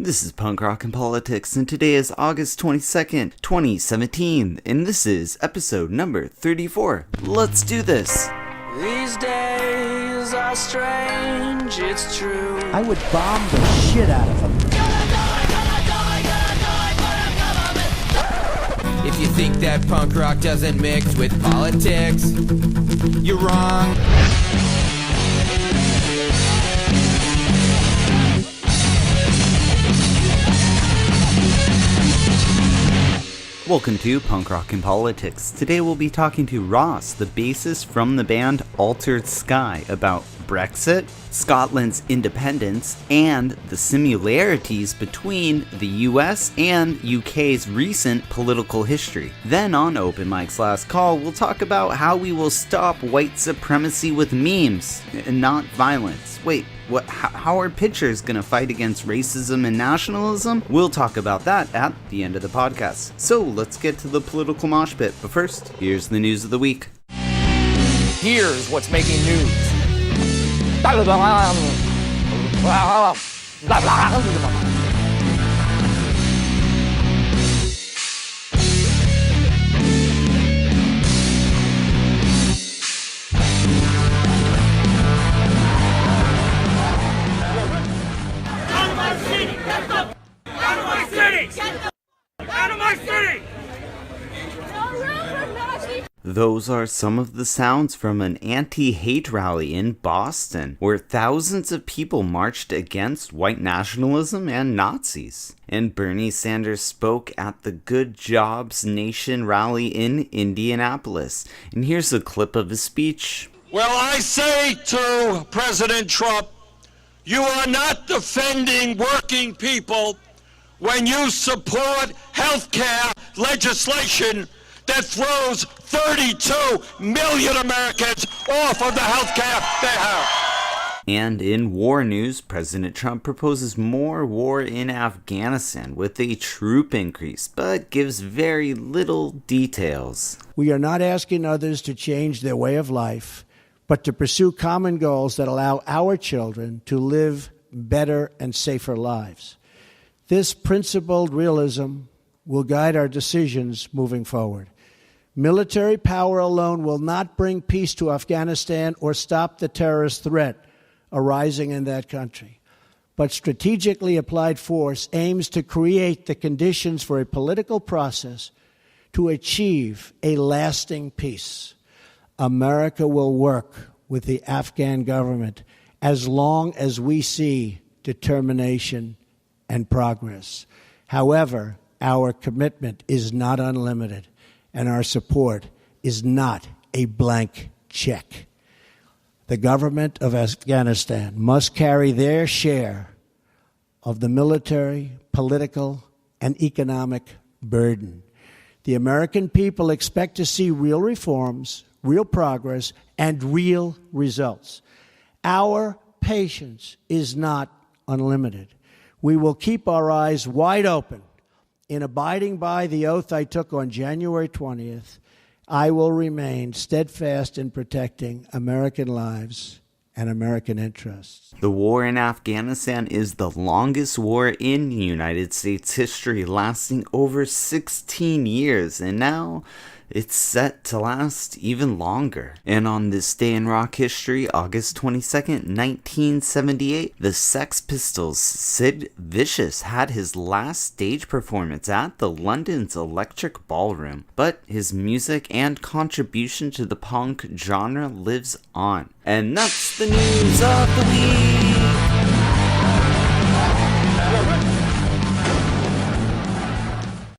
This is Punk Rock and Politics, and today is August 22nd, 2017, and this is episode number 34. Let's do this! These days are strange, it's true. I would bomb the shit out of them. If you think that punk rock doesn't mix with politics, you're wrong. Welcome to Punk Rock and Politics. Today we'll be talking to Ross, the bassist from the band Altered Sky, about Brexit, Scotland's independence, and the similarities between the US and UK's recent political history. Then on Open Mic's Last Call, we'll talk about how we will stop white supremacy with memes and not violence. Wait, what? How are pitchers gonna fight against racism and nationalism? We'll talk about that at the end of the podcast. So let's get to the political mosh pit. But first, here's the news of the week. Here's what's making news. Those are some of the sounds from an anti-hate rally in Boston, where thousands of people marched against white nationalism and Nazis. And Bernie Sanders spoke at the Good Jobs Nation rally in Indianapolis. And here's a clip of his speech. Well, I say to President Trump, you are not defending working people when you support health care legislation that throws 32 million Americans off of the health care they have. And in war news, President Trump proposes more war in Afghanistan with a troop increase, but gives very little details. We are not asking others to change their way of life, but to pursue common goals that allow our children to live better and safer lives. This principled realism will guide our decisions moving forward. Military power alone will not bring peace to Afghanistan or stop the terrorist threat arising in that country. But strategically applied force aims to create the conditions for a political process to achieve a lasting peace. America will work with the Afghan government as long as we see determination and progress. However, our commitment is not unlimited, and our support is not a blank check. The government of Afghanistan must carry their share of the military, political, and economic burden. The American people expect to see real reforms, real progress, and real results. Our patience is not unlimited. We will keep our eyes wide open. In abiding by the oath I took on January 20th, I will remain steadfast in protecting American lives and American interests. The war in Afghanistan is the longest war in United States history, lasting over 16 years, and now it's set to last even longer. And on this day in rock history, August 22nd, 1978, the Sex Pistols' Sid Vicious had his last stage performance at the London's Electric Ballroom. But his music and contribution to the punk genre lives on. And that's the news of the week!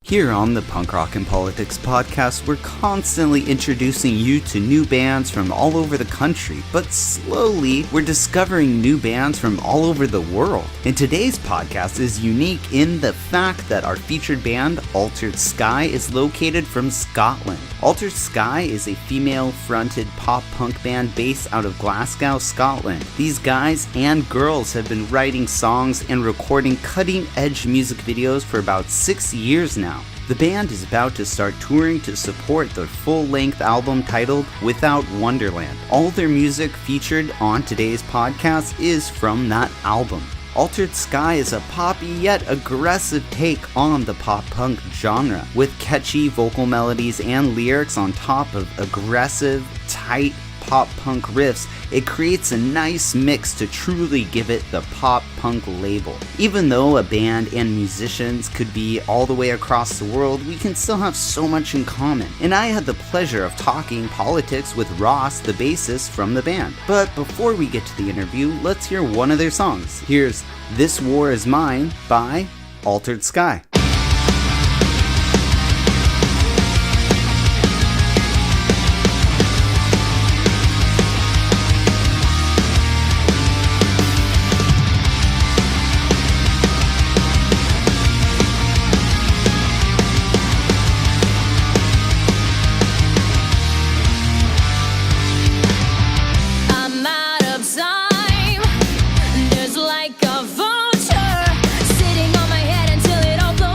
Here on the Punk Rock and Politics podcast, we're constantly introducing you to new bands from all over the country, but slowly we're discovering new bands from all over the world. And today's podcast is unique in the fact that our featured band, Altered Sky, is located from Scotland. Altered Sky is a female-fronted pop-punk band based out of Glasgow, Scotland. These guys and girls have been writing songs and recording cutting-edge music videos for about 6 years now. The band is about to start touring to support their full-length album titled Without Wonderland. All their music featured on today's podcast is from that album. Altered Sky is a poppy yet aggressive take on the pop-punk genre, with catchy vocal melodies and lyrics on top of aggressive, tight pop-punk riffs. It creates a nice mix to truly give it the pop-punk label. Even though a band and musicians could be all the way across the world, we can still have so much in common. And I had the pleasure of talking politics with Ross, the bassist from the band. But before we get to the interview, let's hear one of their songs. Here's This War Is Mine by Altered Sky. Like a vulture sitting on my head until it all blows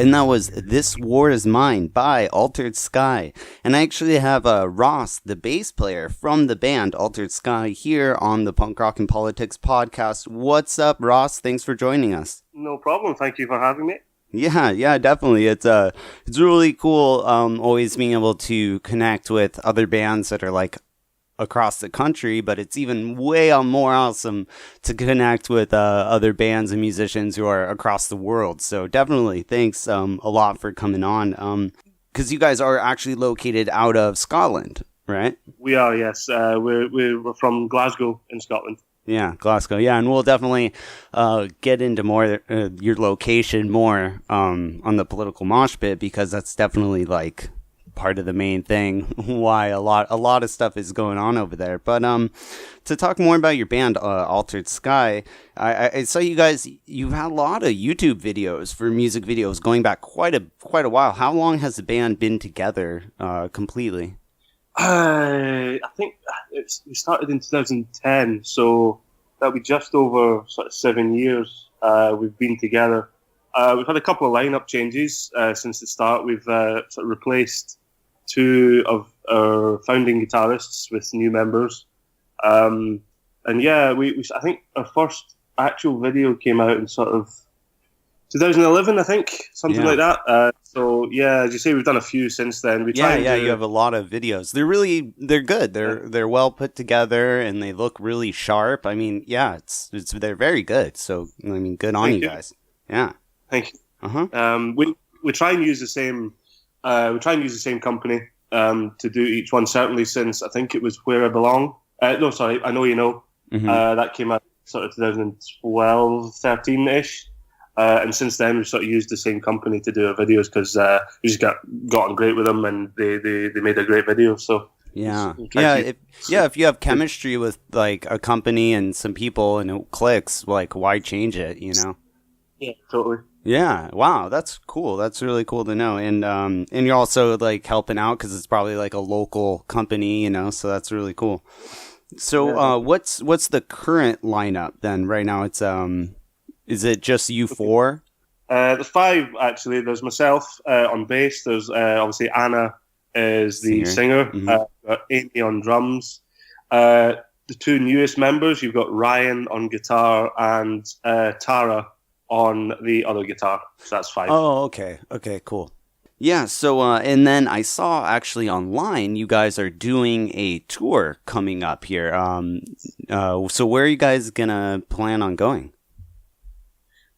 and that was This War Is Mine by Altered Sky. And I actually have Ross, the bass player from the band Altered Sky, here on the Punk Rock and Politics podcast. What's up, Ross? Thanks for joining us. No problem. Thank you for having me. Yeah, definitely. It's really cool always being able to connect with other bands that are like across the country, but it's even way more awesome to connect with other bands and musicians who are across the world. So definitely thanks a lot for coming on, because you guys are actually located out of Scotland, right? We are, yes. We're from Glasgow in Scotland. Yeah, Glasgow. Yeah, and we'll definitely get into more your location more on the political mosh pit, because that's definitely like part of the main thing why a lot of stuff is going on over there. But to talk more about your band, Altered Sky, I saw you guys. You've had a lot of YouTube videos for music videos going back quite a while. How long has the band been together completely? I think we started in 2010, so that'll be just over sort of 7 years we've been together. We've had a couple of lineup changes since the start. We've sort of replaced two of our founding guitarists with new members. And yeah, I think our first actual video came out in sort of 2011, I think, something like that. So yeah, as you say, we've done a few since then. You have a lot of videos. They're good. They're well put together and they look really sharp. I mean, yeah, they're very good. So I mean, good on you guys. Yeah. Thank you. We try and use the same. We try and use the same company to do each one. Certainly, since I think it was Where I Belong. No, sorry, I Know You Know. That came out sort of 2012, 13-ish. And since then, we've sort of used the same company to do our videos because we just got on great with them, and they made a great video. So if you have chemistry with like a company and some people and it clicks, like why change it? You know? Yeah, totally. Yeah, wow, that's cool. That's really cool to know. And you're also like helping out because it's probably like a local company, you know. So that's really cool. So what's the current lineup then? Right now, it's is it just you four? There's five actually. There's myself on bass. There's obviously Anna is the singer. Amy on drums. The two newest members, you've got Ryan on guitar and Tara on the other guitar. So that's five. Oh, okay. Okay, cool. Yeah, so, and then I saw actually online you guys are doing a tour coming up here. So where are you guys gonna plan on going?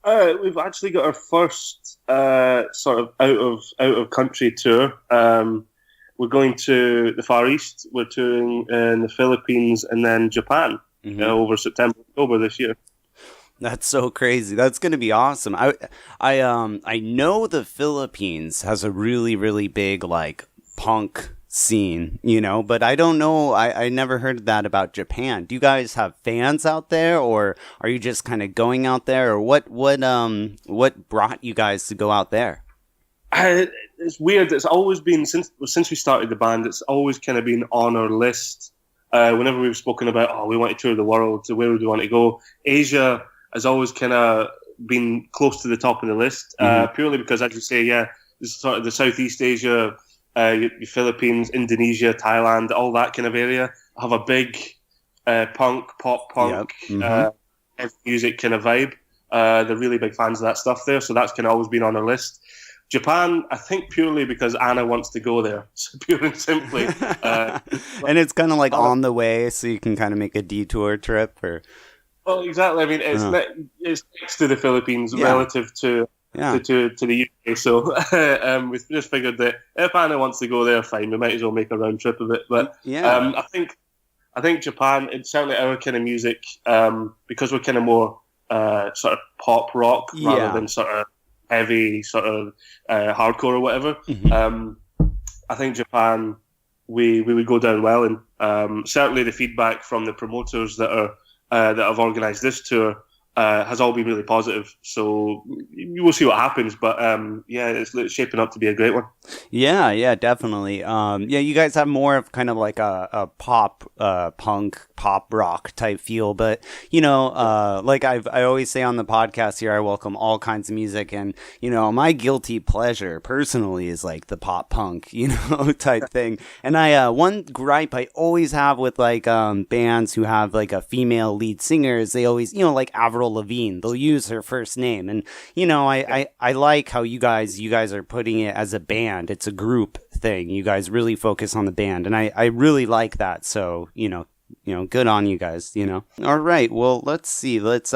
We've actually got our first sort of out of country tour. We're going to the Far East. We're touring in the Philippines and then Japan over September, October this year. That's so crazy. That's going to be awesome. I know the Philippines has a really, really big like punk scene, you know, but I don't know. I never heard that about Japan. Do you guys have fans out there, or are you just kind of going out there, or what brought you guys to go out there? It's weird. It's always been since we started the band. It's always kind of been on our list. Whenever we've spoken about, we want to tour the world, so where would we want to go? Asia has always kind of been close to the top of the list, purely because, as you say, this sort of the Southeast Asia, your Philippines, Indonesia, Thailand, all that kind of area have a big pop punk music kind of vibe. They're really big fans of that stuff there, so that's kind of always been on our list. Japan, I think purely because Anna wants to go there, so pure and simply. And it's kind of like on the way, so you can kind of make a detour trip, or... Well, exactly. I mean, it's next to the Philippines relative to the UK. So we've just figured that if Anna wants to go there, fine. We might as well make a round trip of it. But I think Japan. It's certainly our kind of music because we're kind of more sort of pop rock rather than sort of heavy sort of hardcore or whatever. I think Japan we would go down well, and certainly the feedback from the promoters that have organised this tour has all been really positive. So you will see what happens, but yeah, it's shaping up to be a great one. Yeah, definitely. Yeah, you guys have more of kind of like a pop, punk, pop rock type feel, but like I always say on the podcast here, I welcome all kinds of music, and my guilty pleasure personally is like the pop punk, type thing. And I one gripe I always have with like bands who have like a female lead singer is they always like Avril Lavigne, they'll use her first name, and I like how you guys are putting it as a band. It's a group thing. You guys really focus on the band, and I really like that. So good on you guys. All right, well, let's see, let's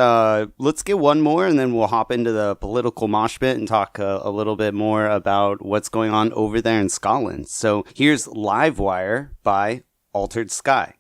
get one more, and then we'll hop into the political mosh pit and talk a little bit more about what's going on over there in Scotland. So here's Livewire by Altered Sky.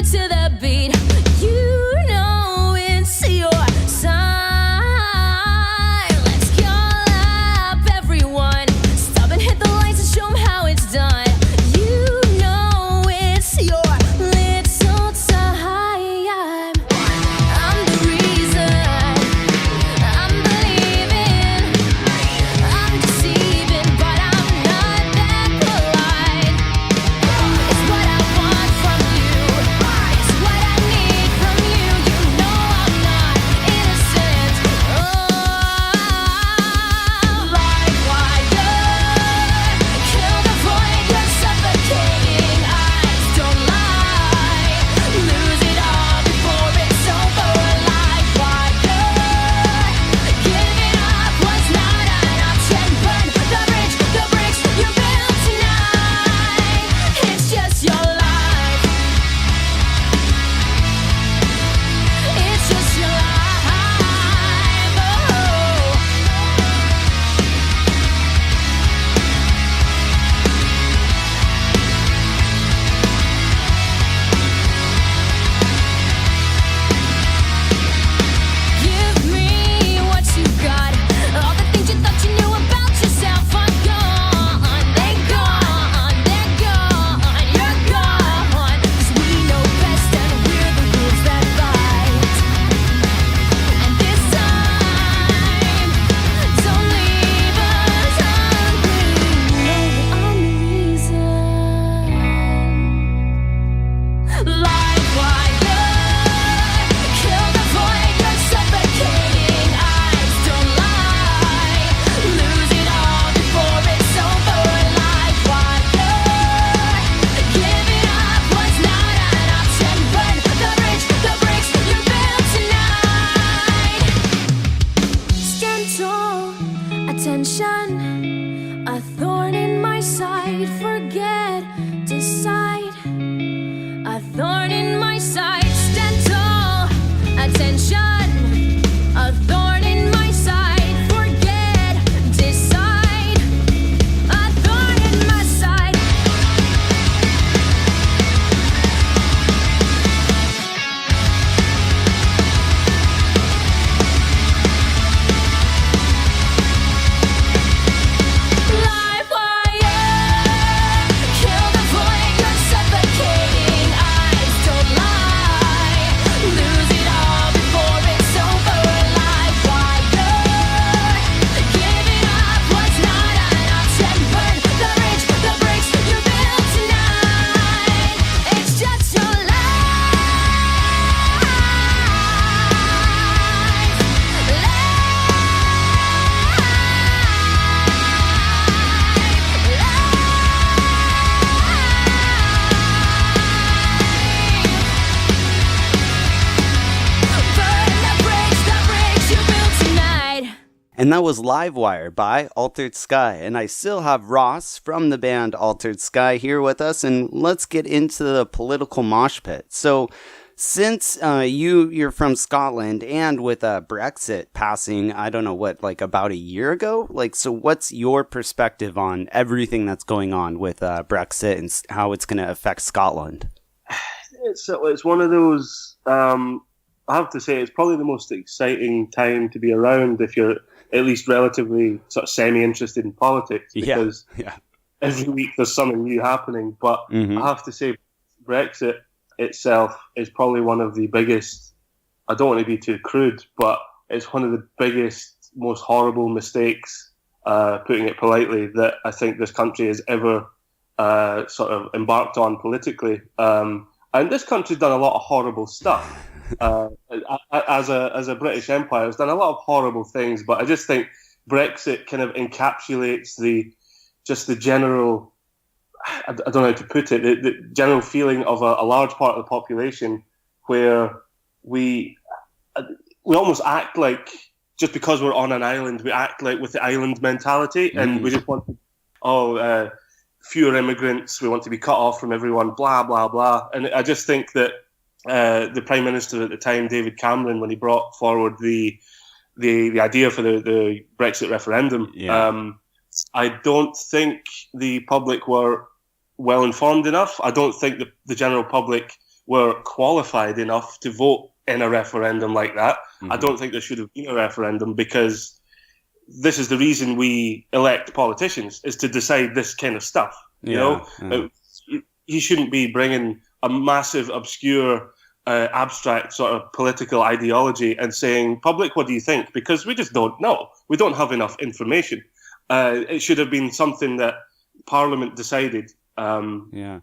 To the beat, it's your sign. Let's call up everyone. Stop and hit the lights and show 'em how it's done. It's your little time. I'm the reason. I'm believing. I'm deceiving, but I'm not that polite. It's what I want from you. It's what I need from you. I'm not innocent. Livewire, kill the void. You're suffocating. Eyes don't lie. Lose it all before it's over. Livewire, giving up was not an option. Burn the bridge, the bricks you built tonight. It's just your life. It's just your life. Give me what you got. All the things you thought you knew about yourself are gone. They're gone. They're gone. You're gone. 'Cause we know best and we're the rules that bite. And this time, don't leave us hungry. No, I'm the reason. Livewire, kill the void. You're suffocating. Eyes don't lie. Lose it all before it's over. Livewire, giving up was not an option. Burn the bridge, the bricks you built tonight. Stand tall, attention, a thorn in my side. Forget, decide, a thorn in my side. Stand tall, attention, a thorn in my side. Forget, decide, a thorn in my side. Livewire, kill the void. You're suffocating. Eyes don't lie. Lose it all before it's over. Livewire, giving up was not an option. Burn the bridge, the bricks you built tonight. It's just your burn the bricks you built tonight. And that was Livewire by Altered Sky. And I still have Ross from the band Altered Sky here with us. And let's get into the political mosh pit. So Since you're from Scotland, and with Brexit passing, I don't know what, like about a year ago. Like, so what's your perspective on everything that's going on with Brexit and how it's going to affect Scotland? It's one of those. I have to say, it's probably the most exciting time to be around if you're at least relatively sort of semi-interested in politics, because every week there's something new happening. But I have to say, Brexit itself is probably one of the biggest, I don't want to be too crude, but it's one of the biggest, most horrible mistakes, putting it politely, that I think this country has ever sort of embarked on politically. And this country's done a lot of horrible stuff. As a British Empire, it's done a lot of horrible things, but I just think Brexit kind of encapsulates the general, I don't know how to put it, the general feeling of a large part of the population where we almost act like, just because we're on an island, we act like with the island mentality, and we just want, fewer immigrants, we want to be cut off from everyone, blah, blah, blah. And I just think that the Prime Minister at the time, David Cameron, when he brought forward the idea for the Brexit referendum, I don't think the public were well informed enough. I don't think the general public were qualified enough to vote in a referendum like that. I don't think there should have been a referendum, because this is the reason we elect politicians, is to decide this kind of stuff. You know, he shouldn't be bringing a massive, obscure, abstract sort of political ideology and saying, public, what do you think? Because we just don't know. We don't have enough information. It should have been something that Parliament decided. I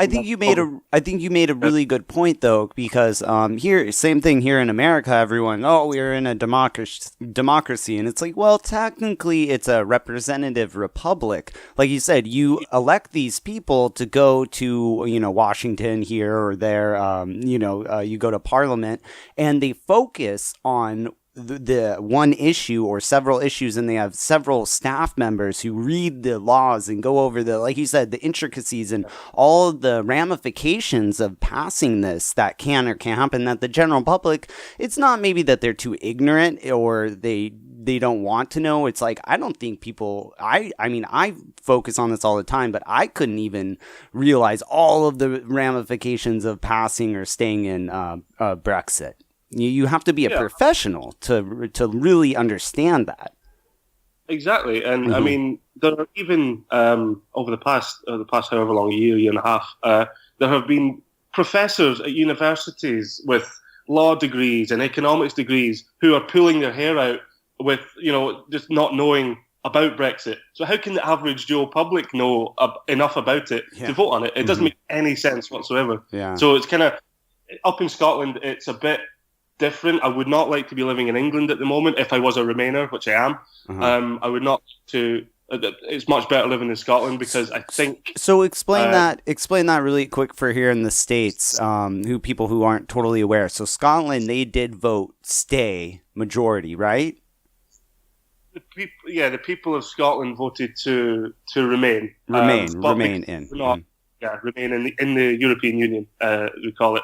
think you made a really good point, though, because here, same thing here in America. Everyone, we're in a democracy, and it's like, well, technically, it's a representative republic. Like you said, you elect these people to go to Washington here or there. You go to Parliament, and they focus on the one issue or several issues, and they have several staff members who read the laws and go over like you said, the intricacies and all of the ramifications of passing this that can or can't happen, that the general public, it's not maybe that they're too ignorant or they don't want to know. It's like, I don't think people, I mean, I focus on this all the time, but I couldn't even realize all of the ramifications of passing or staying in Brexit. You have to be a professional to really understand that. Exactly, and I mean, there are even over the past however long, year and a half, there have been professors at universities with law degrees and economics degrees who are pulling their hair out with just not knowing about Brexit. So how can the average Joe public know enough about it to vote on it? It doesn't make any sense whatsoever. So it's kind of, up in Scotland, it's a bit different. I would not like to be living in England at the moment if I was a Remainer, which I am. I would not to. It's much better living in Scotland, because I think. So explain that really quick for here in the States, people who aren't totally aware. So Scotland, they did vote stay majority, right? The people of Scotland voted to remain. Remain in. Remain in the European Union, we call it.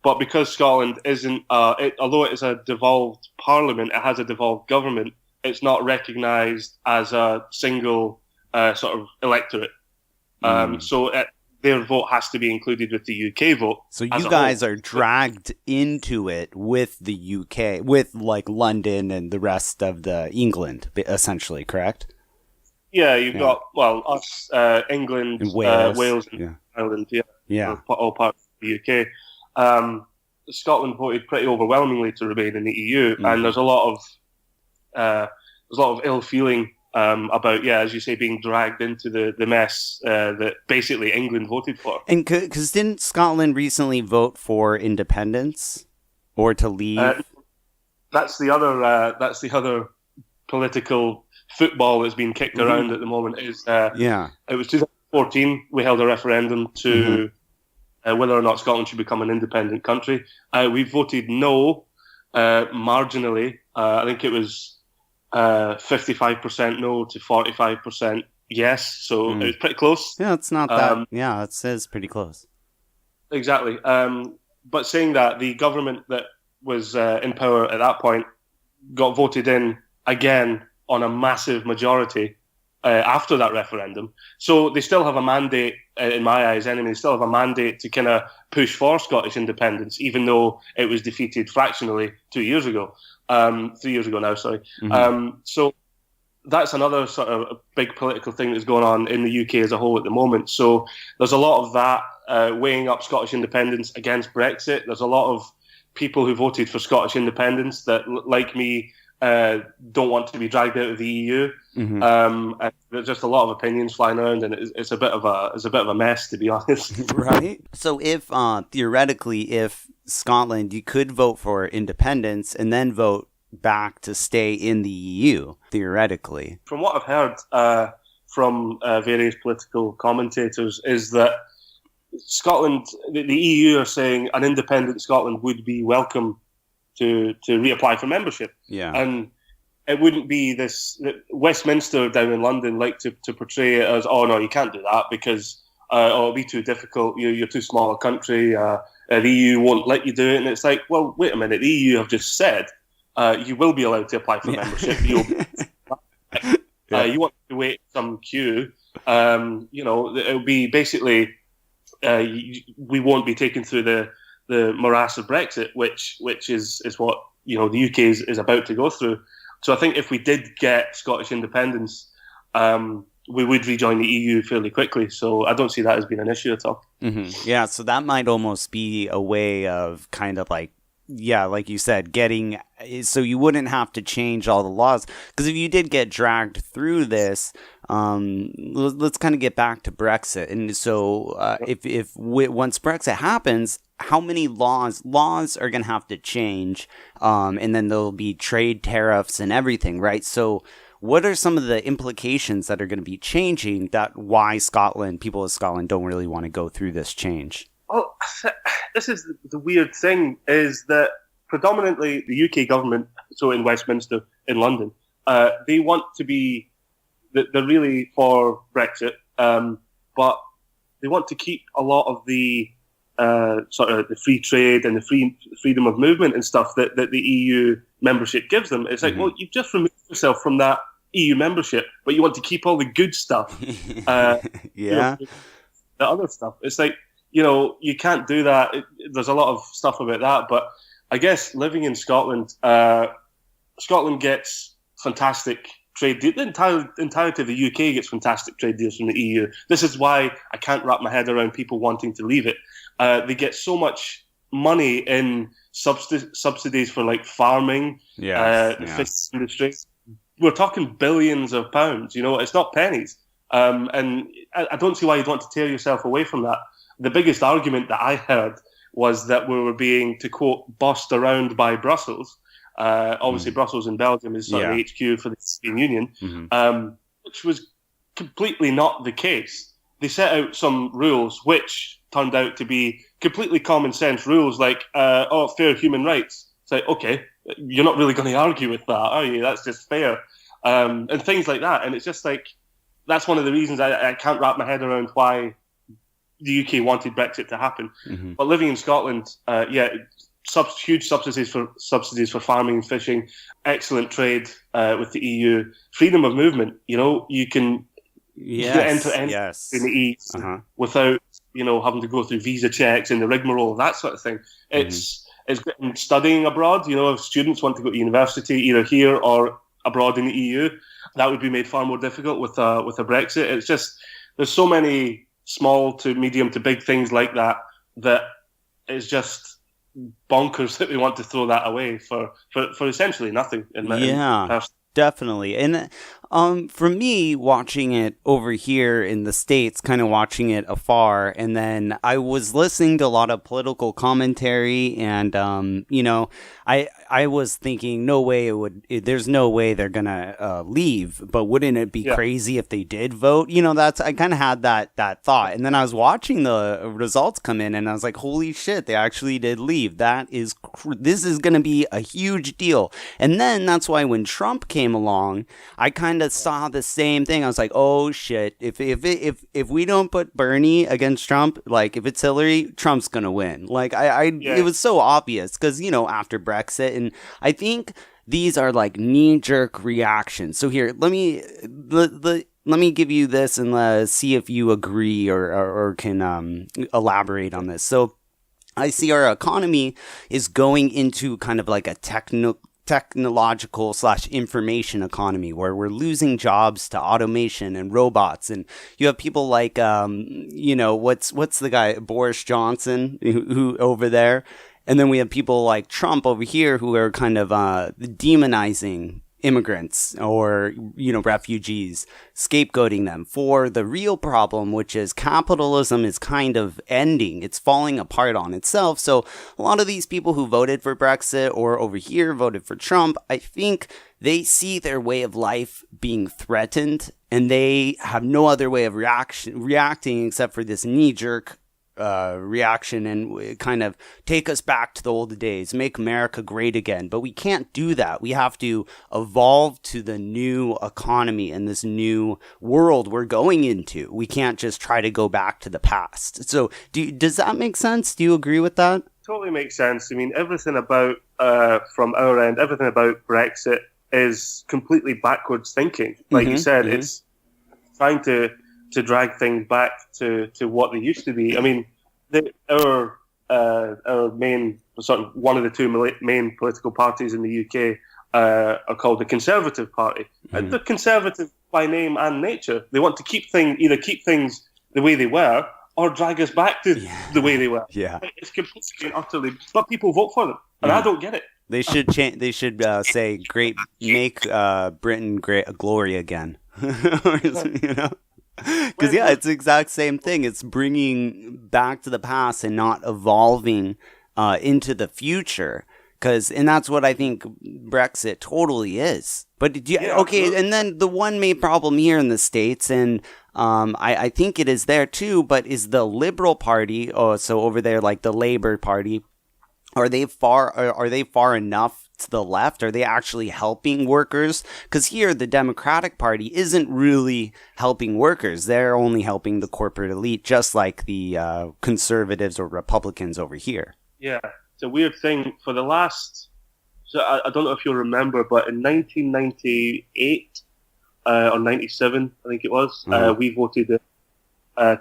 But because Scotland isn't, although it is a devolved parliament, it has a devolved government, it's not recognised as a single sort of electorate. So their vote has to be included with the UK vote. So you guys are dragged into it with the UK, with like London and the rest of the England, essentially, correct? Yeah, you've got, us, England, and Wales, and Ireland, all parts of the UK. Scotland voted pretty overwhelmingly to remain in the EU, and there's a lot of ill feeling about, as you say, being dragged into the mess that basically England voted for. And because didn't Scotland recently vote for independence or to leave? That's the other political football that's being kicked around at the moment. It was 2014 we held a referendum to. Whether or not Scotland should become an independent country. We voted no, marginally. I think it was 55% no to 45% yes, so it was pretty close. Yeah, it's not that. It says pretty close. Exactly. but saying that the government that was in power at that point got voted in again on a massive majority after that referendum. So they still have a mandate, in my eyes anyway, they still have a mandate to kind of push for Scottish independence, even though it was defeated fractionally 3 years ago now, sorry. So that's another sort of big political thing that's going on in the UK as a whole at the moment. So there's a lot of that weighing up Scottish independence against Brexit. There's a lot of people who voted for Scottish independence that, like me, don't want to be dragged out of the EU. And there's just a lot of opinions flying around, and it's a bit of a mess, to be honest. Right. So if theoretically, if Scotland, you could vote for independence and then vote back to stay in the EU, theoretically. From what I've heard from various political commentators, is that Scotland, the EU are saying an independent Scotland would be welcome to reapply for membership. Yeah. And it wouldn't be this. Westminster down in London like to portray it as, oh no, you can't do that because it'll be too difficult. You're too small a country. The EU won't let you do it. And it's like, well, wait a minute. The EU have just said you will be allowed to apply for membership. You want to wait some queue. It'll be basically we won't be taken through the morass of Brexit, which is what the UK is about to go through. So I think if we did get Scottish independence, we would rejoin the EU fairly quickly. So I don't see that as being an issue at all. Yeah, so that might almost be a way of kind of like, yeah, like you said, getting, so you wouldn't have to change all the laws. Because if you did get dragged through this, let's kind of get back to Brexit. And so once Brexit happens, how many laws are going to have to change? And then there'll be trade tariffs and everything, right? So what are some of the implications that are going to be changing that why people of Scotland don't really want to go through this change? Well, this is the weird thing, is that predominantly the UK government, so in Westminster, in London, they want to be, they're really for Brexit, but they want to keep a lot of the sort of the free trade and the freedom of movement and stuff that the EU membership gives them. It's like, well, you've just removed yourself from that EU membership, but you want to keep all the good stuff. Yeah. The other stuff. It's like, you can't do that. There's a lot of stuff about that, but I guess living in Scotland, Scotland gets fantastic trade deals. The entirety of the UK gets fantastic trade deals from the EU. This is why I can't wrap my head around people wanting to leave it. They get so much money in subsidies for like farming, the fish industry. We're talking billions of pounds. It's not pennies. And I don't see why you'd want to tear yourself away from that. The biggest argument that I heard was that we were being, to quote, bossed around by Brussels. Obviously, Brussels in Belgium is sort of the HQ for the European Union, which was completely not the case. They set out some rules which turned out to be completely common sense rules, like, fair human rights. It's like, okay, you're not really going to argue with that, are you? That's just fair. And things like that. And it's just like, that's one of the reasons I can't wrap my head around why the UK wanted Brexit to happen. But living in Scotland, huge subsidies for farming and fishing, excellent trade with the EU, freedom of movement. You can get end to end in the East without having to go through visa checks and the rigmarole, that sort of thing. It's great. Studying abroad. If students want to go to university either here or abroad in the EU, that would be made far more difficult with a Brexit. It's just, there's so many small to medium to big things like that is just bonkers that we want to throw that away for essentially nothing. Definitely. And for me, watching it over here in the States, kind of watching it afar, and then I was listening to a lot of political commentary, and I was thinking, no way there's no way they're gonna leave. But wouldn't it be crazy if they did vote? I kind of had that thought, and then I was watching the results come in, and I was like, holy shit, they actually did leave. This is gonna be a huge deal. And then that's why when Trump came along, I kind kind of saw the same thing. I was like, oh shit, if we don't put Bernie against Trump, like if it's Hillary, Trump's gonna win. Like it was so obvious because, you know, after Brexit, and I think these are like knee-jerk reactions. So here, let me give you this and see if you agree or can elaborate on this. So I see our economy is going into kind of like a technological / information economy where we're losing jobs to automation and robots. And you have people like, you know, what's the guy, Boris Johnson, who over there. And then we have people like Trump over here who are kind of demonizing immigrants or, you know, refugees, scapegoating them for the real problem, which is capitalism is kind of ending. It's falling apart on itself. So a lot of these people who voted for Brexit or over here voted for Trump, I think they see their way of life being threatened and they have no other way of reacting except for this knee-jerk reaction and kind of take us back to the old days, make America great again. But we can't do that. We have to evolve to the new economy and this new world we're going into. We can't just try to go back to the past. So does that make sense? Do you agree with that? Totally makes sense. I mean, everything about, from our end, everything about Brexit is completely backwards thinking. Like you said, it's trying to drag things back to what they used to be. I mean, our main, sort of one of the two main political parties in the UK are called the Conservative Party. And they're conservative by name and nature. They want to keep things the way they were or drag us back to the way they were. Yeah, it's completely and utterly. But people vote for them, and I don't get it. They should change. They should say, "Great, make Britain great, glory again." You know. Because it's the exact same thing. It's bringing back to the past and not evolving into the future. And that's what I think Brexit totally is. But and then the one main problem here in the States, and I think it is there too, but is the Liberal Party. So over there, like the Labour Party, are they far enough to the left? Are they actually helping workers? Because here the Democratic Party isn't really helping workers. They're only helping the corporate elite, just like the conservatives or Republicans over here. Yeah, it's a weird thing. For the last, so I don't know if you'll remember, but in 1998 or 97, I think it was, we voted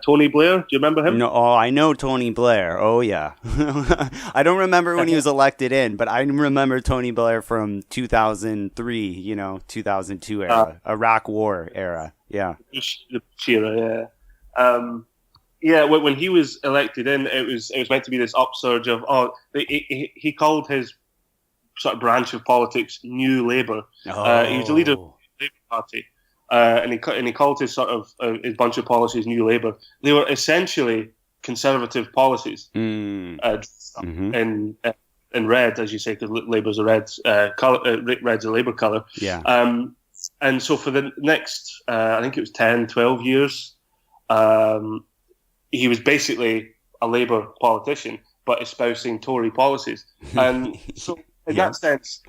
Tony Blair. Do you remember him? No, I know Tony Blair. Oh, yeah. I don't remember when he was elected in, but I remember Tony Blair from 2003, 2002 era, Iraq War era. Yeah. The era, yeah. When he was elected in, it was meant to be this upsurge of, he called his sort of branch of politics New Labour. He was the leader of the Labour Party. And he called his sort of his bunch of policies New Labour. They were essentially conservative policies, in red, as you say, because Labour's a red colour. Red's a Labour colour. Yeah. And so for the next, I think it was 10, 12 years, he was basically a Labour politician, but espousing Tory policies. And so in that sense,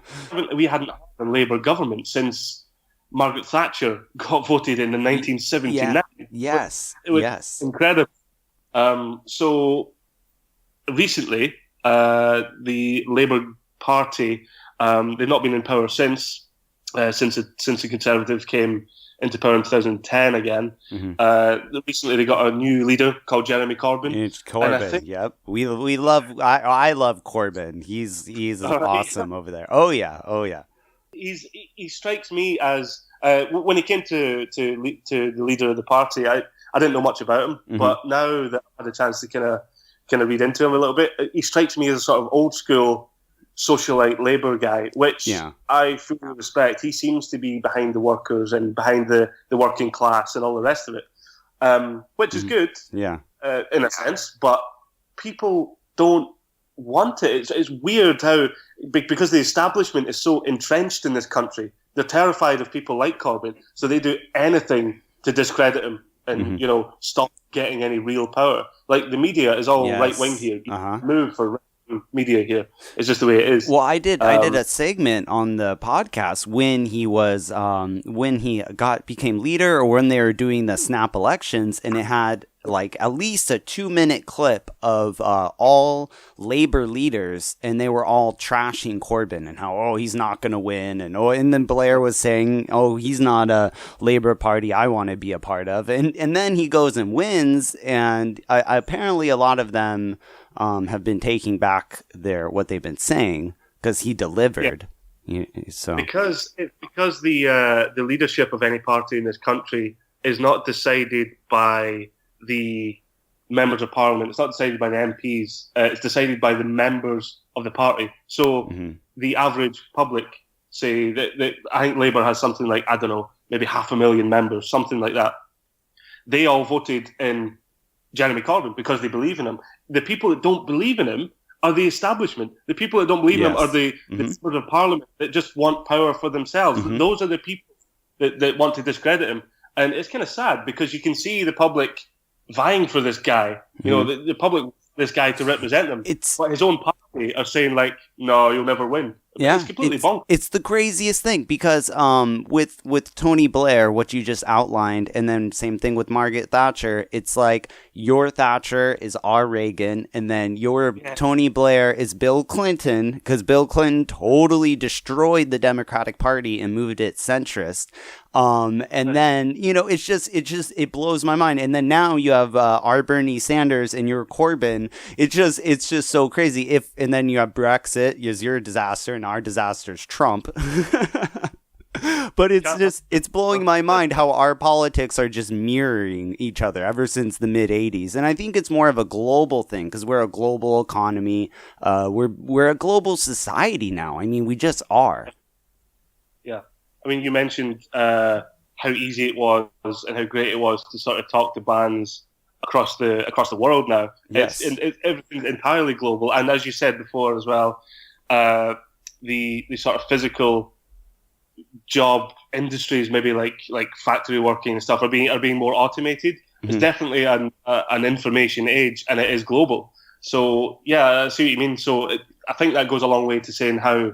we hadn't had a Labour government since Margaret Thatcher got voted in 1979. Yes. It was incredible. So recently, the Labour Party, they've not been in power since the Conservatives came into power in 2010 again. Recently, they got a new leader called Jeremy Corbyn. It's Corbyn. Yep, we love. I love Corbyn. He's awesome over there. Oh yeah. He strikes me as when he came to the leader of the party, I didn't know much about him, but now that I've had a chance to kind of read into him a little bit, he strikes me as a sort of old school socialite Labour guy, which I fully respect. He seems to be behind the workers and behind the working class and all the rest of it, which is good, in a sense, but people don't want it. It's weird how, because the establishment is so entrenched in this country, they're terrified of people like Corbyn, so they do anything to discredit him and stop getting any real power. Like the media is all right wing here. Move for media here. It's just the way it is. Well, I did a segment on the podcast when he was when he became leader, or when they were doing the snap elections, and it had like at least a 2-minute clip of all Labor leaders, and they were all trashing Corbyn and how he's not going to win, and then Blair was saying he's not a Labor Party I want to be a part of, and then he goes and wins, and apparently a lot of them have been taking back what they've been saying because he delivered. Yeah. So because the leadership of any party in this country is not decided by the members of parliament. It's not decided by the MPs. It's decided by the members of the party. So the average public, say that I think Labour has something like, I don't know, maybe 500,000 members, something like that. They all voted in Jeremy Corbyn because they believe in him. The people that don't believe in him are the establishment. The people that don't believe in him are the members of parliament that just want power for themselves. Those are the people that want to discredit him. And it's kind of sad because you can see the public vying for this guy, the public, this guy to represent them. But his own party are saying like, no, you'll never win. Yeah, it's completely bonkers. It's the craziest thing because with Tony Blair, what you just outlined, and then same thing with Margaret Thatcher, it's like your Thatcher is our Reagan, and then your Tony Blair is Bill Clinton, because Bill Clinton totally destroyed the Democratic Party and moved it centrist. And then, it blows my mind. And then now you have our Bernie Sanders and your Corbyn. It's just so crazy. And then you have Brexit is your disaster, and our disaster's Trump. But it's blowing my mind how our politics are just mirroring each other ever since the mid 80s. And I think it's more of a global thing because we're a global economy. We're a global society now. I mean, we just are. Yeah. I mean, you mentioned how easy it was and how great it was to sort of talk to bands across the world now. Yes. Everything's entirely global. And as you said before as well, the sort of physical job industries, maybe like factory working and stuff, are being more automated. It's definitely an information age, and it is global. So yeah, I see what you mean. So I think that goes a long way to saying how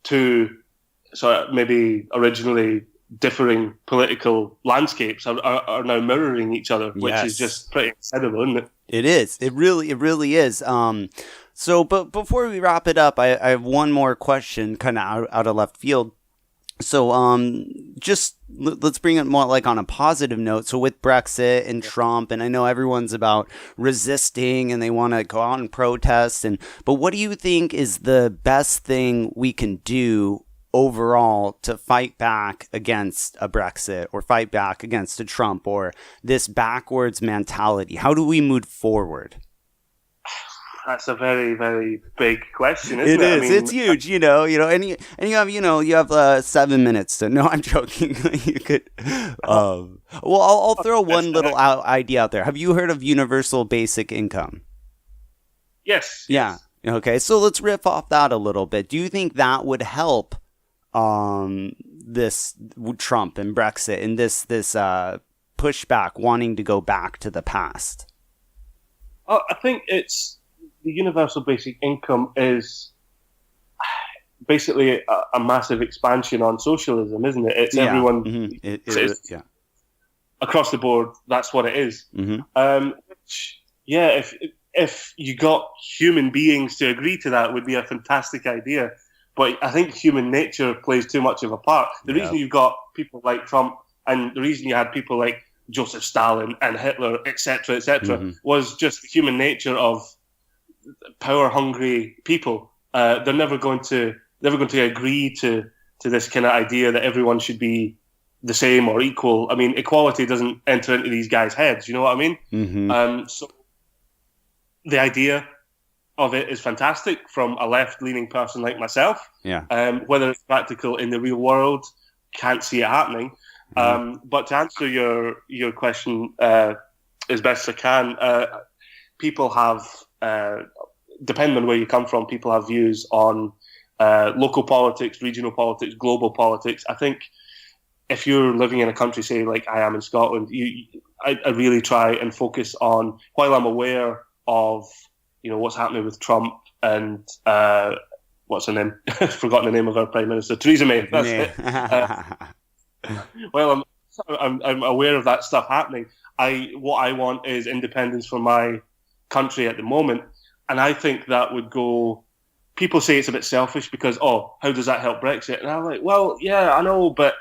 two sort of maybe originally differing political landscapes are now mirroring each other, which is just pretty incredible, isn't it? It is. It really is. But before we wrap it up, I have one more question, kind of out of left field. So, just let's bring it more like on a positive note. So with Brexit and Trump, and I know everyone's about resisting and they want to go out and protest, but what do you think is the best thing we can do overall to fight back against a Brexit or fight back against a Trump or this backwards mentality? How do we move forward? That's a very, very big question, isn't it? It is. I mean, it's huge, and you have 7 minutes to. No, I'm joking. You could. Well, I'll throw one little idea out there. Have you heard of universal basic income? Yes. Yeah. Okay. So let's riff off that a little bit. Do you think that would help this Trump and Brexit and this pushback, wanting to go back to the past? I think the universal basic income is basically a massive expansion on socialism, isn't it? It's everyone. Mm-hmm. Across the board, that's what it is. Mm-hmm. If you got human beings to agree to that, would be a fantastic idea. But I think human nature plays too much of a part. The reason you've got people like Trump, and the reason you had people like Joseph Stalin and Hitler, etc., was just the human nature of power-hungry people. They're never going to agree to this kind of idea that everyone should be the same or equal. I mean, equality doesn't enter into these guys' heads. You know what I mean? Mm-hmm. So the idea of it is fantastic from a left-leaning person like myself. Yeah. Whether it's practical in the real world, can't see it happening. Mm-hmm. But to answer your question as best I can, people have, depending on where you come from, people have views on local politics, regional politics, global politics. I think if you're living in a country, say like I am in Scotland, I really try and focus on, while I'm aware of what's happening with Trump and what's her name? Forgotten the name of our Prime Minister, Theresa May. That's it. Well, I'm aware of that stuff happening. What I want is independence for my country at the moment, and I think that would go. People say it's a bit selfish because, how does that help Brexit? And I'm like, well, yeah, I know, but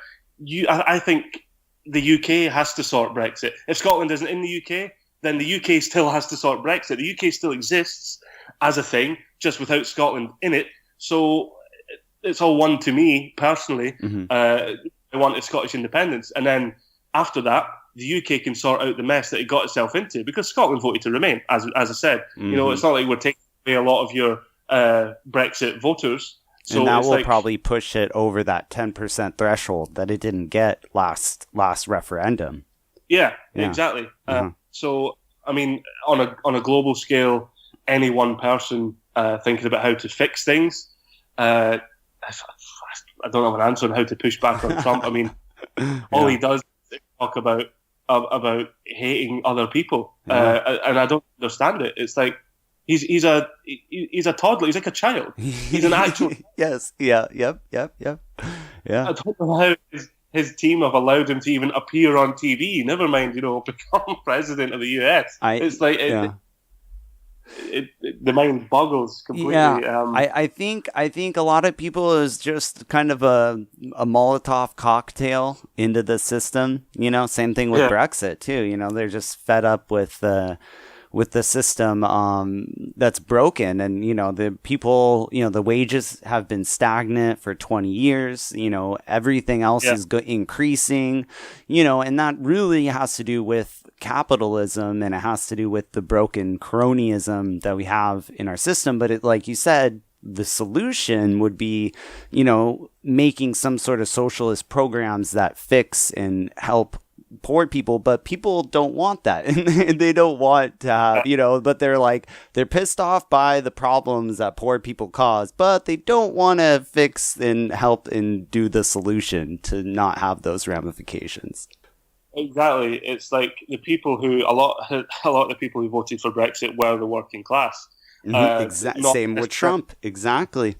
I think the UK has to sort Brexit. If Scotland isn't in the UK, then the UK still has to sort Brexit. The UK still exists as a thing, just without Scotland in it. So it's all one to me personally. I wanted Scottish independence, and then after that, the UK can sort out the mess that it got itself into because Scotland voted to remain. As I said, it's not like we're taking away a lot of your Brexit voters. So and that will probably push it over that 10% threshold that it didn't get last referendum. Yeah. Exactly. So, I mean, on a global scale, any one person thinking about how to fix things, I don't have an answer on how to push back on Trump. I mean, all he does is talk about hating other people, and I don't understand it. It's like he's a toddler. He's like a child. He's an actual. Yes. Yeah. Yep. Yeah. I don't know how his team have allowed him to even appear on TV. Never mind, become president of the US. It's like the mind boggles completely. Yeah, I think a lot of people is just kind of a Molotov cocktail into the system. Same thing with Brexit too. They're just fed up with the system that's broken, and the people, the wages have been stagnant for 20 years. Everything else is increasing. And that really has to do with capitalism, and it has to do with the broken cronyism that we have in our system. But like you said, the solution would be, making some sort of socialist programs that fix and help poor people, but people don't want that. And they don't want to have, but they're pissed off by the problems that poor people cause, but they don't want to fix and help and do the solution to not have those ramifications. Exactly. It's like the people who a lot of the people who voted for Brexit were the working class. Same with Trump. Exactly.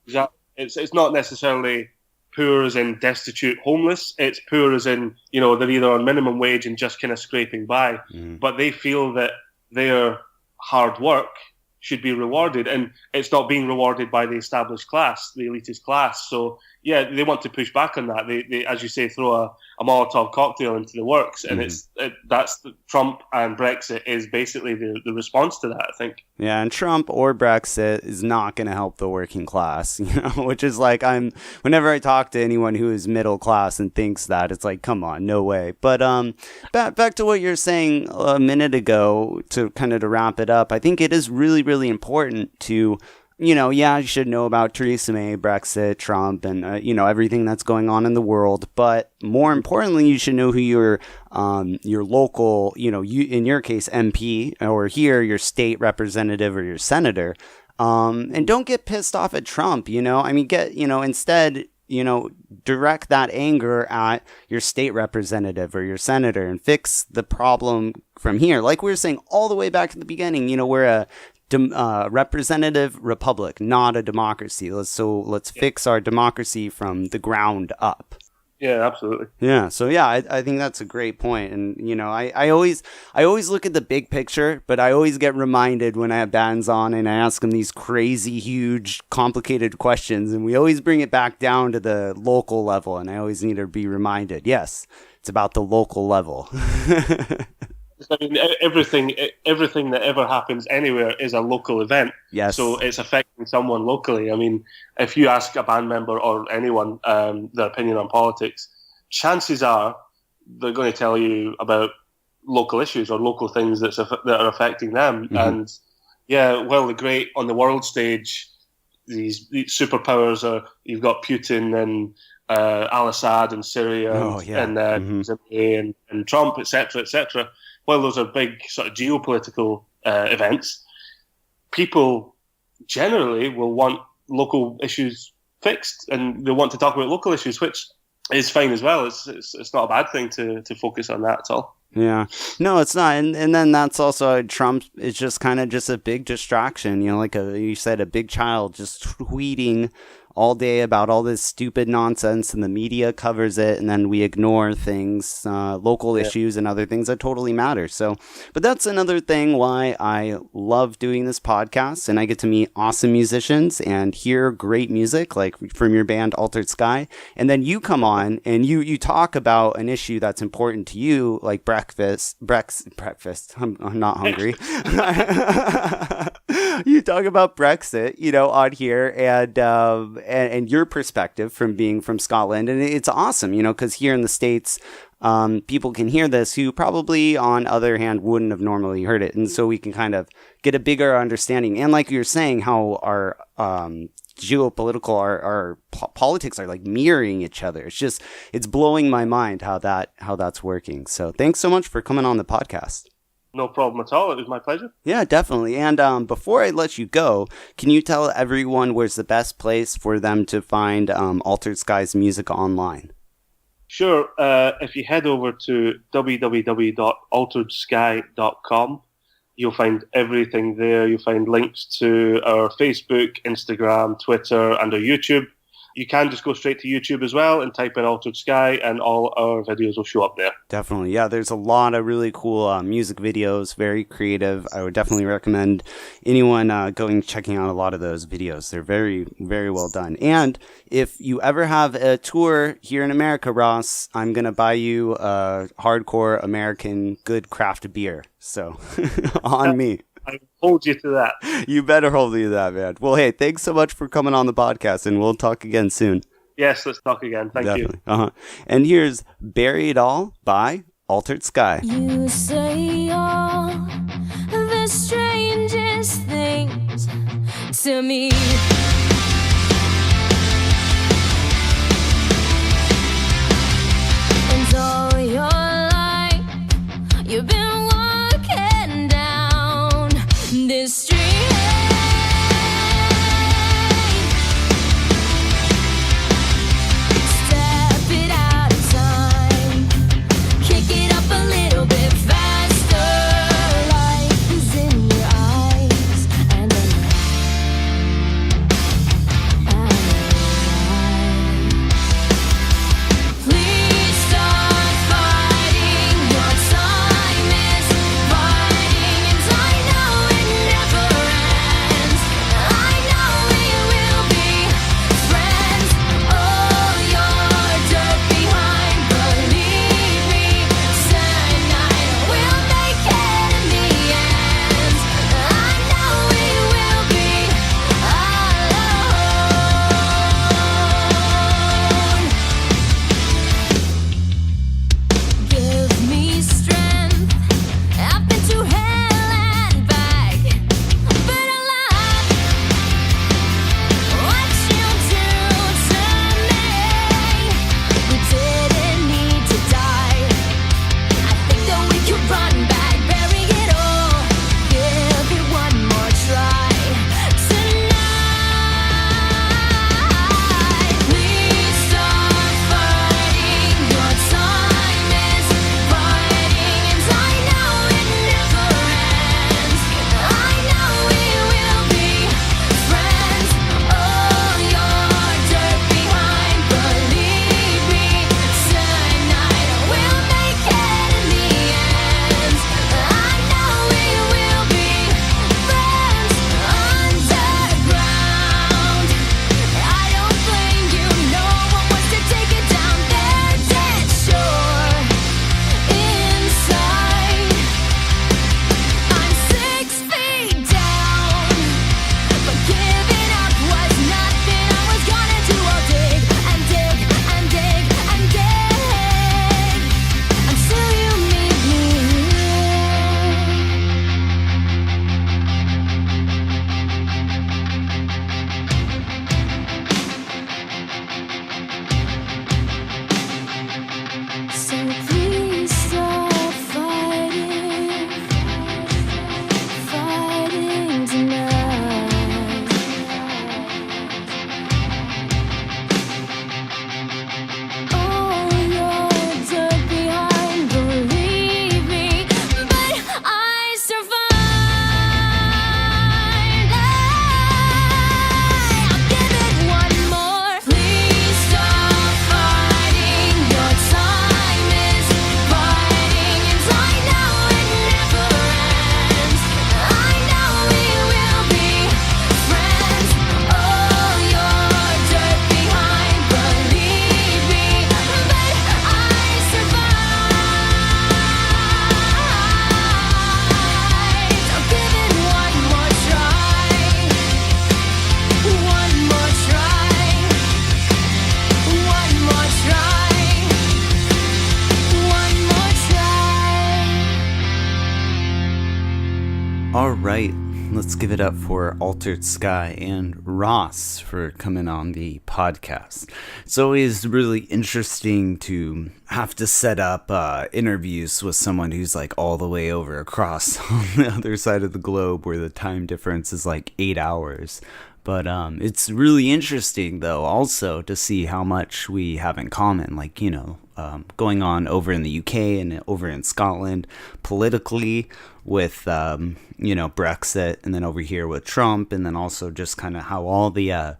Exactly. It's not necessarily poor as in destitute, homeless. It's poor as in they're either on minimum wage and just kind of scraping by, but they feel that their hard work should be rewarded, and it's not being rewarded by the established class, the elitist class. So they want to push back on that. They as you say, throw a Molotov cocktail into the works, and that's Trump and Brexit is basically the response to that, I think. Yeah, and Trump or Brexit is not going to help the working class, which is like, whenever I talk to anyone who is middle class and thinks that, it's like, come on, no way. But back to what you're saying a minute ago, to wrap it up, I think it is really, really important to, you should know about Theresa May, Brexit, Trump, and, everything that's going on in the world. But more importantly, you should know who your local, you, in your case, MP, or here, your state representative or your senator. And don't get pissed off at Trump, instead, direct that anger at your state representative or your senator and fix the problem from here. Like we were saying all the way back to the beginning, we're a representative republic, not a democracy. Let's fix our democracy from the ground up. Yeah, absolutely. Yeah. So I think that's a great point. And I always look at the big picture, but I always get reminded when I have bands on and I ask them these crazy, huge, complicated questions, and we always bring it back down to the local level. And I always need to be reminded, yes, it's about the local level. I mean, everything that ever happens anywhere is a local event. Yes. So it's affecting someone locally. I mean, if you ask a band member or anyone their opinion on politics, chances are they're going to tell you about local issues or local things that are affecting them. And on the world stage, these superpowers are. You've got Putin and al-Assad in Syria and Trump, etc., etc. While those are big sort of geopolitical events, people generally will want local issues fixed, and they want to talk about local issues, which is fine as well. It's not a bad thing to focus on that at all. Yeah. No, it's not. And then that's also Trump is just kind of just a big distraction, like you said, a big child just tweeting all day about all this stupid nonsense, and the media covers it, and then we ignore things, local issues and other things that totally matter. So, but that's another thing why I love doing this podcast, and I get to meet awesome musicians and hear great music, like from your band Altered Sky, and then you come on and you talk about an issue that's important to you, like breakfast. I'm not hungry. You talk about Brexit, on here, and your perspective from being from Scotland. And it's awesome, because here in the States, people can hear this who probably, on other hand, wouldn't have normally heard it. And so we can kind of get a bigger understanding. And like you're saying, how our geopolitical, our politics are like mirroring each other. It's blowing my mind how that's working. So thanks so much for coming on the podcast. No problem at all. It was my pleasure. Yeah, definitely. And before I let you go, can you tell everyone where's the best place for them to find Altered Sky's music online? Sure. If you head over to www.alteredsky.com, you'll find everything there. You'll find links to our Facebook, Instagram, Twitter, and our YouTube. You can just go straight to YouTube as well and type in Altered Sky, and all our videos will show up there. Definitely. Yeah, there's a lot of really cool music videos, very creative. I would definitely recommend anyone checking out a lot of those videos. They're very, very well done. And if you ever have a tour here in America, Ross, I'm going to buy you a hardcore American good craft beer. So, on me. I hold you to that. You better hold me to that, man. Well, hey, thanks so much for coming on the podcast, and we'll talk again soon. Yes, let's talk again. Thank you. And here's Bury It All by Altered Sky. You say all the strangest things to me. And all your life you've been walking down this street. Step it out of time, kick it up a little bit faster. Life is in your eyes, and Alright, let's give it up for Altered Sky and Ross for coming on the podcast. It's always really interesting to have to set up interviews with someone who's like all the way over across on the other side of the globe where the time difference is like 8 hours. But it's really interesting, though, also to see how much we have in common, like, going on over in the UK and over in Scotland politically with, Brexit, and then over here with Trump, and then also just kind of how all the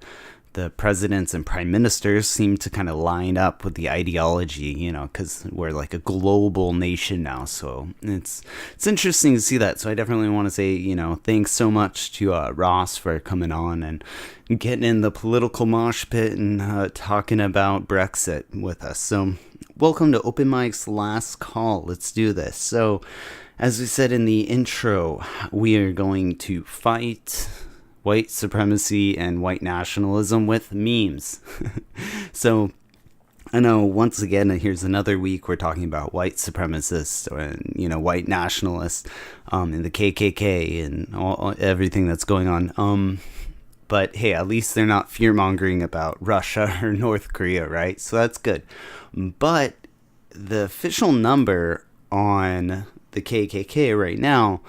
presidents and prime ministers seem to kind of line up with the ideology, because we're like a global nation now. So it's interesting to see that. So I definitely want to say, thanks so much to Ross for coming on and getting in the political mosh pit and talking about Brexit with us. So welcome to Open Mic's last call. Let's do this. So as we said in the intro, we are going to fight white supremacy and white nationalism with memes. So I know, once again, here's another week we're talking about white supremacists and, white nationalists and the KKK and everything that's going on. But hey, at least they're not fear-mongering about Russia or North Korea, right? So that's good. But the official number on the KKK right now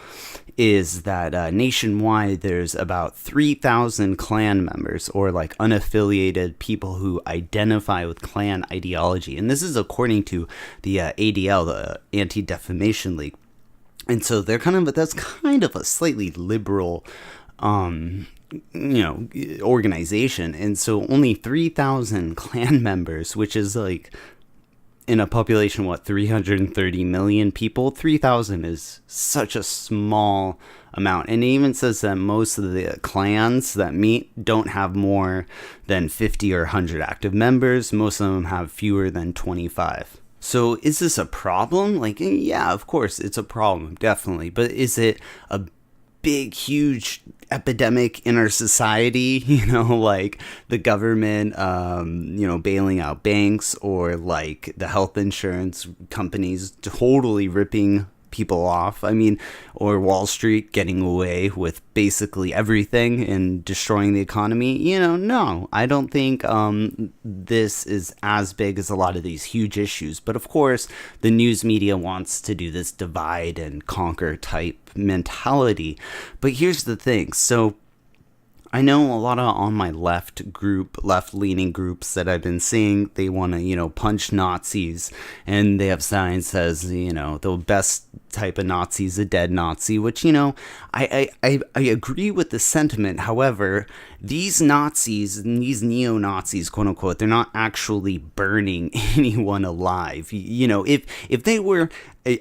is that nationwide there's about 3,000 Klan members, or like unaffiliated people who identify with Klan ideology. And this is according to the ADL, the Anti-Defamation League. And so that's kind of a slightly liberal organization. And so only 3,000 Klan members, which is like in a population, 330 million people, 3,000 is such a small amount. And it even says that most of the clans that meet don't have more than 50 or 100 active members. Most of them have fewer than 25. So is this a problem? Like, yeah, of course it's a problem, definitely. But is it a big, huge epidemic in our society, like the government, bailing out banks, or like the health insurance companies totally ripping people off? Or Wall Street getting away with basically everything and destroying the economy? No, I don't think this is as big as a lot of these huge issues. But of course, the news media wants to do this divide and conquer type mentality. But here's the thing. So I know a lot of on my left-leaning groups that I've been seeing, they want to, punch Nazis, and they have signs that says, the best type of Nazi is a dead Nazi, which, I agree with the sentiment. However, these Nazis and these neo-Nazis, quote unquote, they're not actually burning anyone alive. If they were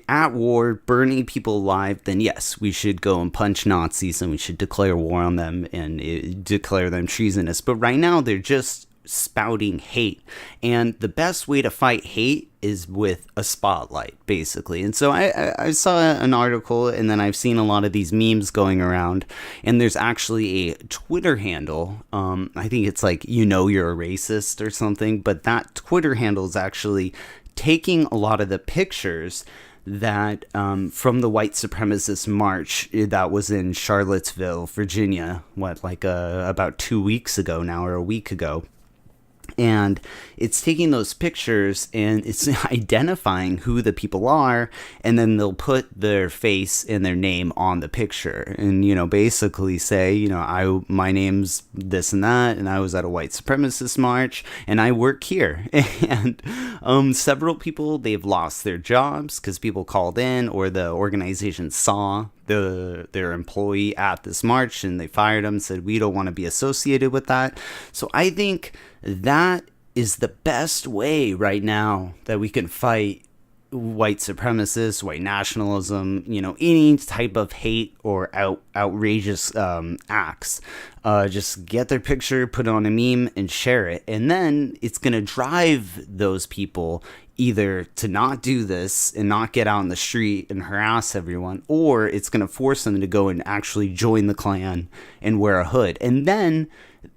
at war, burning people alive, then yes, we should go and punch Nazis and we should declare war on them and declare them treasonous. But right now, they're just spouting hate. And the best way to fight hate is with a spotlight, basically. And so I saw an article, and then I've seen a lot of these memes going around, and there's actually a Twitter handle. I think it's like, you're a racist or something, but that Twitter handle is actually taking a lot of the pictures that from the white supremacist march that was in Charlottesville, Virginia, about 2 weeks ago now, or a week ago. And it's taking those pictures and it's identifying who the people are, and then they'll put their face and their name on the picture and, basically say, my name's this and that, and I was at a white supremacist march, and I work here. And several people, they've lost their jobs because people called in, or the organization saw their employee at this march and they fired him, said, we don't want to be associated with that. So I think that is the best way right now that we can fight white supremacists, white nationalism, any type of hate or outrageous acts. Just get their picture, put it on a meme, and share it. And then it's going to drive those people either to not do this and not get out in the street and harass everyone, or it's going to force them to go and actually join the Klan and wear a hood. And then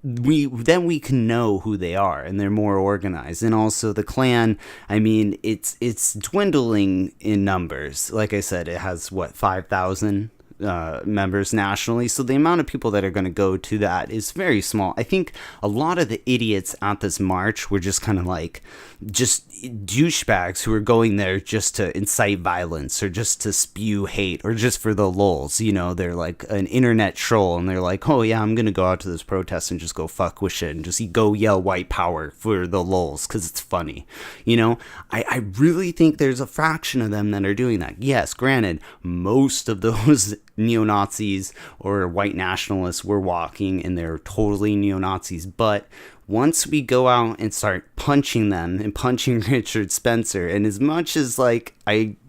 we can know who they are, and they're more organized. And also the Klan, it's dwindling in numbers. Like I said, it has 5,000 members nationally, so the amount of people that are going to go to that is very small. I think a lot of the idiots at this march were just kind of like just douchebags who are going there just to incite violence or just to spew hate or just for the lulz. You know, they're like an internet troll and they're like, oh yeah, I'm going to go out to this protest and just go fuck with shit and just go yell white power for the lulz because it's funny. You know, I really think there's a fraction of them that are doing that. Yes, granted, most of those neo-Nazis or white nationalists were walking and they're totally neo-Nazis, but once we go out and start punching them and punching Richard Spencer, and as much as like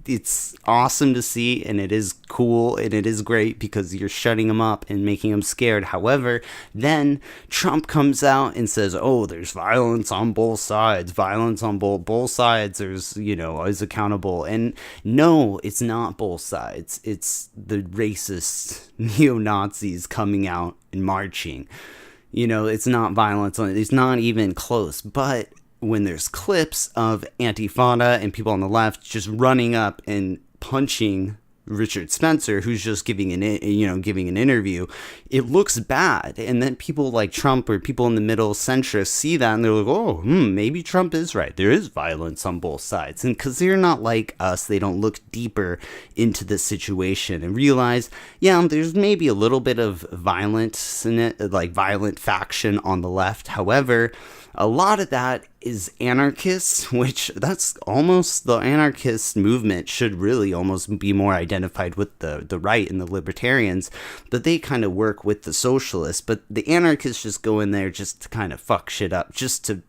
it's awesome to see and it is cool and it is great because you're shutting them up and making them scared. However, then Trump comes out and says, oh, there's violence on both sides, violence on both sides, there's, you know, is accountable. And no, it's not both sides. It's the racist neo-Nazis coming out and marching. You know, it's not violence. It's not even close. But when there's clips of Antifada and people on the left just running up and punching Richard Spencer, who's just giving an interview, it looks bad. And then people like Trump or people in the middle centrists see that and they're like, oh, maybe Trump is right. There is violence on both sides. And because they're not like us, they don't look deeper into the situation and realize, yeah, there's maybe a little bit of violence in it, like violent faction on the left. However, a lot of that is anarchists, which that's almost the anarchist movement should really almost be more identified with the right and the libertarians, but they kind of work with the socialists. But the anarchists just go in there just to kind of fuck shit up, just to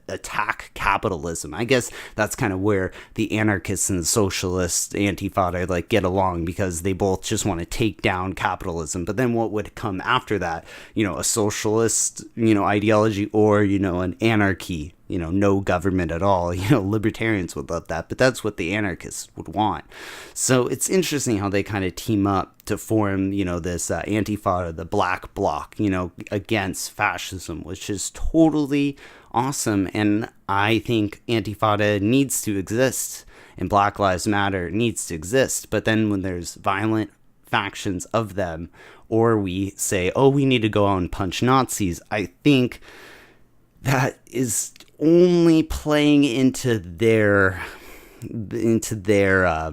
attack capitalism. I guess that's kind of where the anarchists and the socialists, Antifada, like get along, because they both just want to take down capitalism. But then what would come after that? You know, a socialist, you know, ideology, or, you know, an anarchy, you know, no government at all. You know, libertarians would love that, but that's what the anarchists would want. So it's interesting how they kind of team up to form, you know, this Antifada, the black bloc, you know, against fascism, which is totally awesome. And I think Antifada needs to exist and Black Lives Matter needs to exist. But then when there's violent factions of them, or we say, oh, we need to go out and punch Nazis, I think that is only playing into their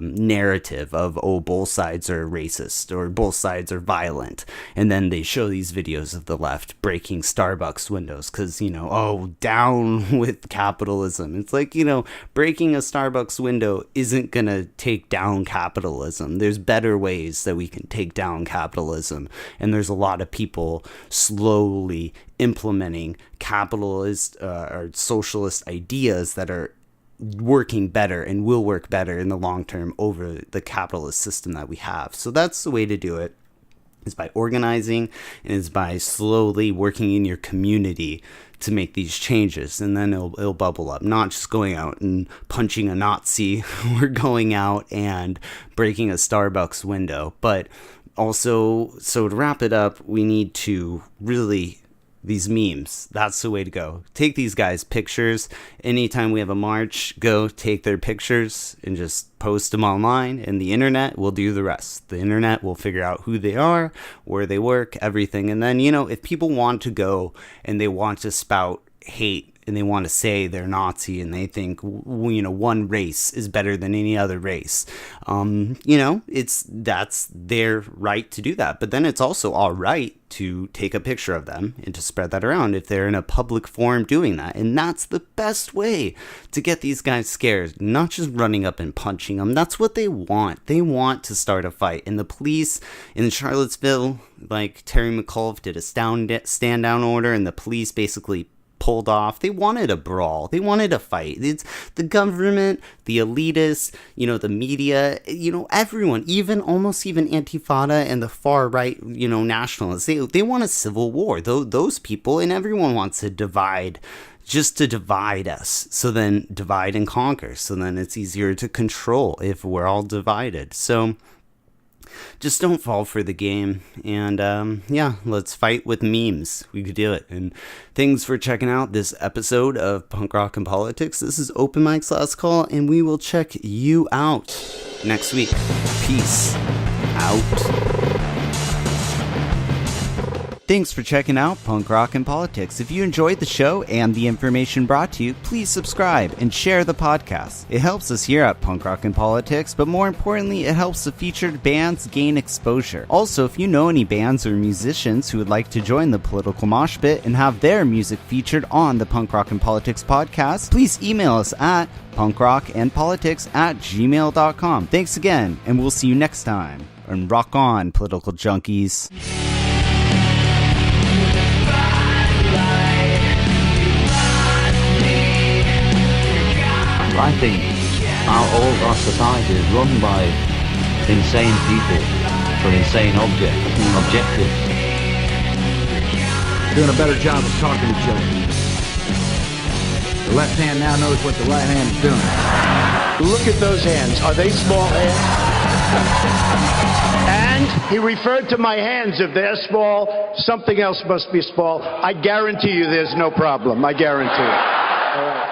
narrative of, oh, both sides are racist or both sides are violent. And then they show these videos of the left breaking Starbucks windows because, you know, oh, down with capitalism. It's like, you know, breaking a Starbucks window isn't going to take down capitalism. There's better ways that we can take down capitalism. And there's a lot of people slowly implementing capitalist or socialist ideas that are working better and will work better in the long term over the capitalist system that we have. So that's the way to do it, is by organizing and is by slowly working in your community to make these changes, and then it'll bubble up. Not just going out and punching a Nazi or going out and breaking a Starbucks window, but also, so to wrap it up, we need to really, these memes, that's the way to go. Take these guys' pictures. Anytime we have a march, go take their pictures and just post them online, and the internet will do the rest. The internet will figure out who they are, where they work, everything. And then, you know, if people want to go and they want to spout hate and they want to say they're Nazi and they think, you know, one race is better than any other race, you know, that's their right to do that. But then it's also all right to take a picture of them and to spread that around if they're in a public forum doing that. And that's the best way to get these guys scared, not just running up and punching them. That's what they want. They want to start a fight. And the police in Charlottesville, like Terry McAuliffe did a stand down order, and the police basically pulled off. They wanted a brawl. They wanted a fight. It's the government, the elitists, you know, the media, you know, everyone, almost even Antifada and the far right, you know, nationalists. They want a civil war. Those people, and everyone wants to divide, just to divide us. So then divide and conquer. So then it's easier to control if we're all divided. So just don't fall for the game, and yeah, let's fight with memes. We could do it. And thanks for checking out this episode of Punk Rock and Politics. This is Open Mic's Last Call, and we will check you out next week. Peace out. Thanks for checking out Punk Rock and Politics. If you enjoyed the show and the information brought to you, please subscribe and share the podcast. It helps us here at Punk Rock and Politics, but more importantly, it helps the featured bands gain exposure. Also, if you know any bands or musicians who would like to join the political mosh pit and have their music featured on the Punk Rock and Politics podcast, please email us at punkrockandpolitics@gmail.com. Thanks again, and we'll see you next time. And rock on, political junkies. I think all our society is run by insane people for insane objectives. Doing a better job of talking to each other. The left hand now knows what the right hand is doing. Look at those hands. Are they small hands? And he referred to my hands. If they're small, something else must be small. I guarantee you there's no problem. I guarantee it. All right.